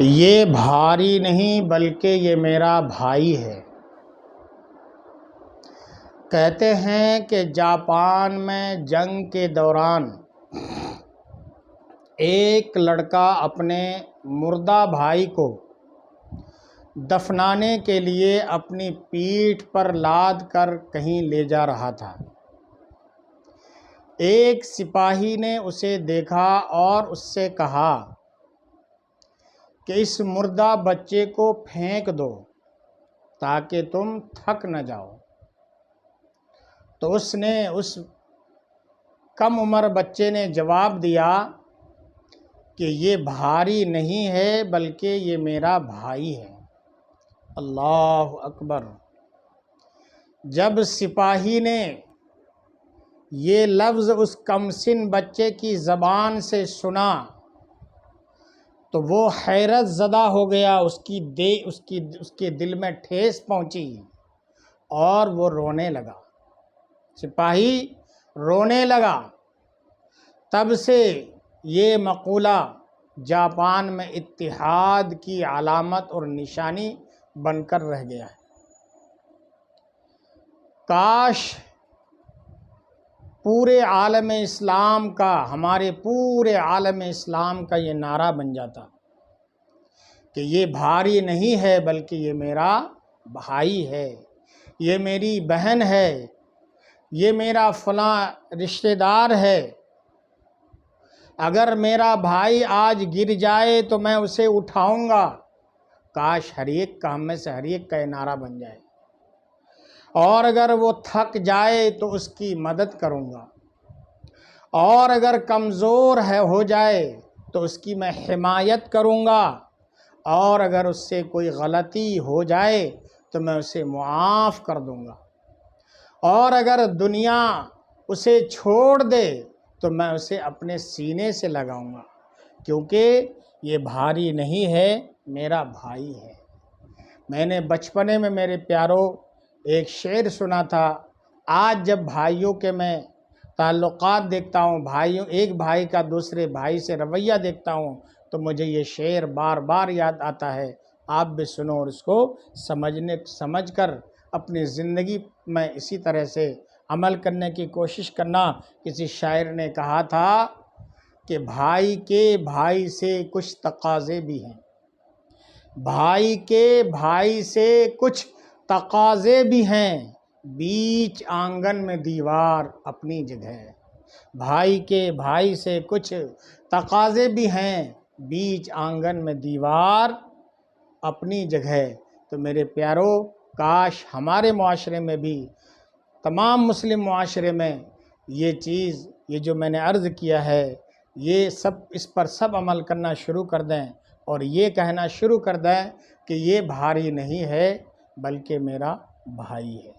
یہ بھاری نہیں بلکہ یہ میرا بھائی ہے۔ کہتے ہیں کہ جاپان میں جنگ کے دوران ایک لڑکا اپنے مردہ بھائی کو دفنانے کے لیے اپنی پیٹھ پر لاد کر کہیں لے جا رہا تھا۔ ایک سپاہی نے اسے دیکھا اور اس سے کہا کہ اس مردہ بچے کو پھینک دو تاکہ تم تھک نہ جاؤ۔ تو اس کم عمر بچے نے جواب دیا کہ یہ بھاری نہیں ہے بلکہ یہ میرا بھائی ہے۔ اللہ اکبر! جب سپاہی نے یہ لفظ اس کم سن بچے کی زبان سے سنا تو وہ حیرت زدہ ہو گیا، اس کے دل میں ٹھیس پہنچی اور وہ رونے لگا۔ سپاہی رونے لگا۔ تب سے یہ مقولہ جاپان میں اتحاد کی علامت اور نشانی بن کر رہ گیا ہے۔ کاش ہمارے پورے عالم اسلام کا یہ نعرہ بن جاتا کہ یہ بھاری نہیں ہے بلکہ یہ میرا بھائی ہے، یہ میری بہن ہے، یہ میرا فلاں رشتہ دار ہے۔ اگر میرا بھائی آج گر جائے تو میں اسے اٹھاؤں گا۔ کاش ہم میں سے ہر ایک کا یہ نعرہ بن جائے۔ اور اگر وہ تھک جائے تو اس کی مدد کروں گا، اور اگر کمزور ہو جائے تو اس کی میں حمایت کروں گا، اور اگر اس سے کوئی غلطی ہو جائے تو میں اسے معاف کر دوں گا، اور اگر دنیا اسے چھوڑ دے تو میں اسے اپنے سینے سے لگاؤں گا، کیونکہ یہ بھاری نہیں ہے، میرا بھائی ہے۔ میں نے بچپنے میں میرے پیاروں ایک شعر سنا تھا۔ آج جب بھائیوں کے میں تعلقات دیکھتا ہوں، ایک بھائی کا دوسرے بھائی سے رویہ دیکھتا ہوں تو مجھے یہ شعر بار بار یاد آتا ہے۔ آپ بھی سنو اور اس کو سمجھ کر اپنی زندگی میں اسی طرح سے عمل کرنے کی کوشش کرنا۔ کسی شاعر نے کہا تھا کہ بھائی کے بھائی سے کچھ تقاضے بھی ہیں، بھائی کے بھائی سے کچھ تقاضے بھی ہیں، بیچ آنگن میں دیوار اپنی جگہ ہے۔ بھائی کے بھائی سے کچھ تقاضے بھی ہیں، بیچ آنگن میں دیوار اپنی جگہ۔ تو میرے پیاروں، کاش ہمارے معاشرے میں بھی، تمام مسلم معاشرے میں یہ جو میں نے عرض کیا ہے، اس پر سب عمل کرنا شروع کر دیں اور یہ کہنا شروع کر دیں کہ یہ بھاری نہیں ہے بلکہ میرا بھائی ہے۔